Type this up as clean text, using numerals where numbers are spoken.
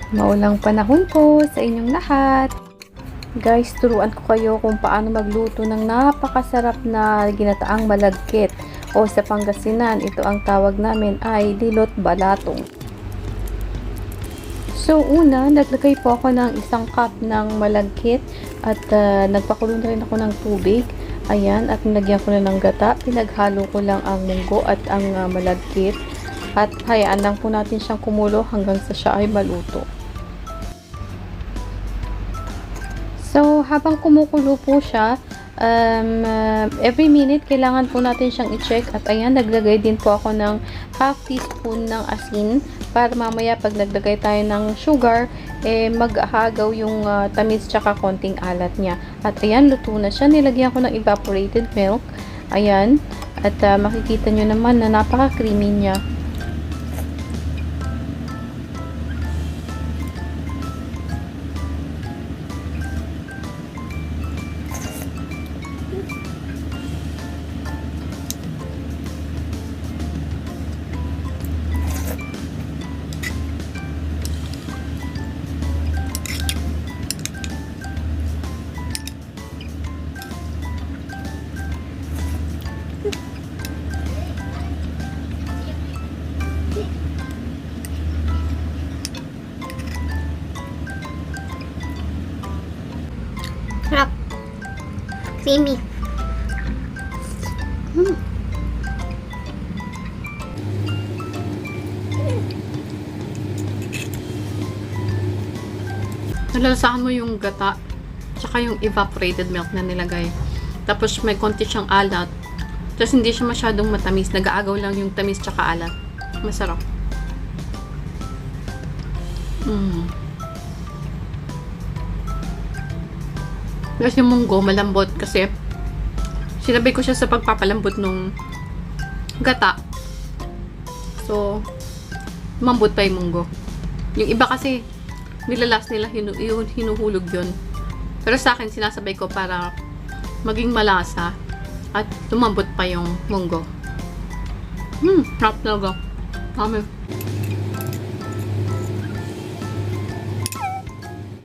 Maulang panahon po sa inyong lahat. Guys, turuan ko kayo kung paano magluto ng napakasarap na ginataang malagkit o sa Pangasinan, ito ang tawag namin ay dilot balatong. So una, naglagay po ako ng 1 cup ng malagkit at nagpakulo na rin ako ng tubig. Ayan, at nilagyan ko na ng gata. Pinaghalo ko lang ang munggo at ang malagkit. At hayaan lang po natin siyang kumulo hanggang sa siya ay maluto. So, habang kumukulo po siya, every minute kailangan po natin siyang i-check. At ayan, naglagay din po ako ng half teaspoon ng asin para mamaya pag naglagay tayo ng sugar, maghagaw yung tamis tsaka konting alat niya. At ayan, luto na siya. Nilagyan ko ng evaporated milk. Ayan. At makikita nyo naman na napaka-creamy niya. Sarap. Creamy. Nalalasahan mo yung gata tsaka yung evaporated milk na nilagay. Tapos may konti siyang alat. Tapos hindi siya masyadong matamis. Nag-aagaw lang yung tamis tsaka alat. Masarap. Tapos yung munggo, malambot kasi sinabay ko siya sa pagpapalambot nung gata. So, mambot pa yung munggo. Yung iba kasi, nilalas nila, hinuhulog yun. Pero sa akin, sinasabay ko para maging malasa at lumambot pa yung munggo. Sarap talaga. Amen.